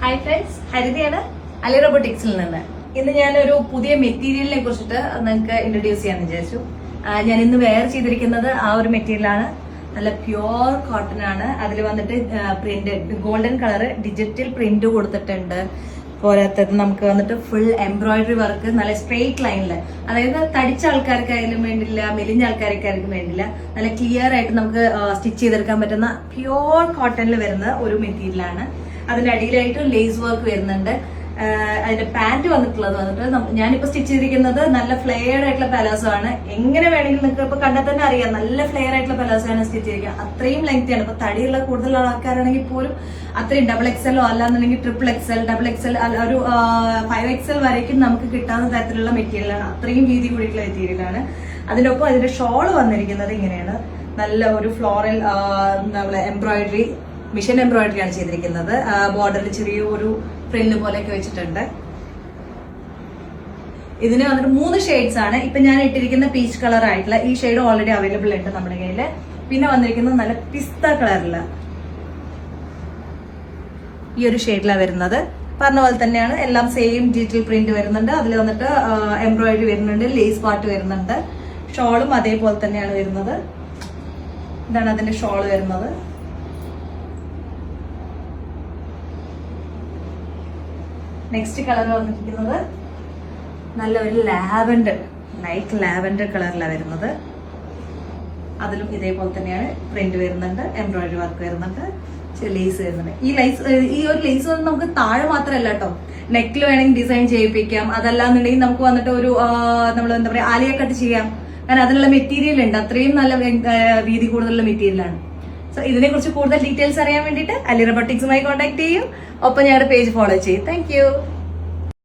Hi friends, ഹരിതയാണ് Ali റോബോട്ടിക്സിൽ നിന്ന്. ഇന്ന് ഞാനൊരു പുതിയ മെറ്റീരിയലിനെ കുറിച്ചിട്ട് നിങ്ങൾക്ക് ഇൻട്രൊഡ്യൂസ് ചെയ്യാന്ന് വിചാരിച്ചു. ഞാൻ ഇന്ന് വെയർ ചെയ്തിരിക്കുന്നത് ആ ഒരു മെറ്റീരിയലാണ്. നല്ല പ്യുവർ കോട്ടൺ ആണ്. അതിൽ വന്നിട്ട് print golden colour digital print കൊടുത്തിട്ടുണ്ട്. പോരാത്തത് നമുക്ക് വന്നിട്ട് ഫുൾ എംബ്രോയിഡറി വർക്ക് നല്ല സ്ട്രെയിറ്റ് ലൈനില്, അതായത് തടിച്ച ആൾക്കാർക്കായാലും വേണ്ടില്ല, മെലിഞ്ഞ ആൾക്കാർക്കായാലും വേണ്ടില്ല, നല്ല ക്ലിയർ ആയിട്ട് നമുക്ക് സ്റ്റിച്ച് ചെയ്തെടുക്കാൻ പറ്റുന്ന പ്യുവർ കോട്ടണിൽ വരുന്ന ഒരു മെറ്റീരിയലാണ്. അതിന്റെ അടിയിലായിട്ട് ലേസ് വർക്ക് വരുന്നുണ്ട്. അതിന്റെ പാന്റ് വന്നിട്ടുള്ളത് വന്നിട്ട് ഞാനിപ്പോ സ്റ്റിച്ച് ചെയ്തിരിക്കുന്നത് നല്ല ഫ്ലെയർഡ് ആയിട്ടുള്ള പലാസോ ആണ്. എങ്ങനെ വേണമെങ്കിലും നിങ്ങൾക്ക് ഇപ്പൊ കണ്ടാൽ തന്നെ അറിയാം, നല്ല ഫ്ലെയർ ആയിട്ടുള്ള പലാസോ ആണ് സ്റ്റിച്ച് ചെയ്തിരിക്കുക. അത്രയും ലെങ്ത് ആണ്. ഇപ്പൊ തടിയുള്ള കൂടുതൽ ആൾക്കാരാണെങ്കിൽ പോലും അത്രയും ഡബിൾ എക്സലോ അല്ലാന്നുണ്ടെങ്കിൽ ട്രിപ്പിൾ എക്സൽ, ഡബിൾ എക്സൽ, ഒരു 5XL വരയ്ക്കും നമുക്ക് കിട്ടാവുന്ന തരത്തിലുള്ള മെറ്റീരിയലാണ്. അത്രയും വീതി കൂടിയിട്ടുള്ള മെറ്റീരിയലാണ്. അതിനൊപ്പം അതിന്റെ ഷോള് വന്നിരിക്കുന്നത് ഇങ്ങനെയാണ്. നല്ല ഒരു ഫ്ലോറൽ എംബ്രോയിഡറി, മിഷൻ എംബ്രോയിഡറി ആണ് ചെയ്തിരിക്കുന്നത്. ബോർഡറിൽ ചെറിയൊരു ഫ്രില്ല് പോലെയൊക്കെ വെച്ചിട്ടുണ്ട്. ഇതിന് വന്നിട്ട് 3 ഷെയ്ഡ്സ് ആണ്. ഇപ്പൊ ഞാൻ ഇട്ടിരിക്കുന്ന പീച്ച് കളർ ആയിട്ടുള്ള ഈ ഷെയ്ഡ് ഓൾറെഡി അവൈലബിൾ ഉണ്ട് നമ്മുടെ കയ്യില്. പിന്നെ വന്നിരിക്കുന്നത് നല്ല പിസ്ത കളറില് ഈ ഒരു ഷെയ്ഡിലാണ് വരുന്നത്. പറഞ്ഞ പോലെ തന്നെയാണ്, എല്ലാം സെയിം ഡിജിറ്റൽ പ്രിന്റ് വരുന്നുണ്ട്. അതിൽ വന്നിട്ട് എംബ്രോയിഡറി വരുന്നുണ്ട്, ലേസ് പാർട്ട് വരുന്നുണ്ട്. ഷോളും അതേപോലെ തന്നെയാണ് വരുന്നത്. ഇതാണ് അതിന്റെ ഷോള് വരുന്നത്. നെക്സ്റ്റ് കളർ വന്നിരിക്കുന്നത് നല്ലൊരു ലാവൻഡർ, ലൈറ്റ് ലാവൻഡർ കളറിലാണ് വരുന്നത്. അതിലും ഇതേപോലെ തന്നെയാണ് പ്രിന്റ് വരുന്നുണ്ട്, എംബ്രോയിഡറി വർക്ക് വരുന്നുണ്ട്, ലേസ് വരുന്നുണ്ട്. ഈ ഒരു ലേസ് വന്ന് നമുക്ക് താഴെ മാത്രമല്ല കേട്ടോ, നെക്കിൽ വേണമെങ്കിൽ ഡിസൈൻ ചെയ്യിപ്പിക്കാം. അതല്ലാന്നുണ്ടെങ്കിൽ നമുക്ക് വന്നിട്ട് ഒരു നമ്മൾ എന്താ പറയാ ആലിയ കട്ട് ചെയ്യാം. കാരണം അതിനുള്ള മെറ്റീരിയൽ ഉണ്ട്. അത്രയും നല്ല വീതി കൂടുതലുള്ള മെറ്റീരിയലാണ്. സോ ഇതിനെ കുറിച്ച് കൂടുതൽ ഡീറ്റെയിൽസ് അറിയാൻ വേണ്ടിയിട്ട് അലി റോബോട്ടിക്സുമായി കോൺടാക്ട് ചെയ്യും. ഒപ്പം ഞങ്ങളുടെ പേജ് ഫോളോ ചെയ്യും. താങ്ക്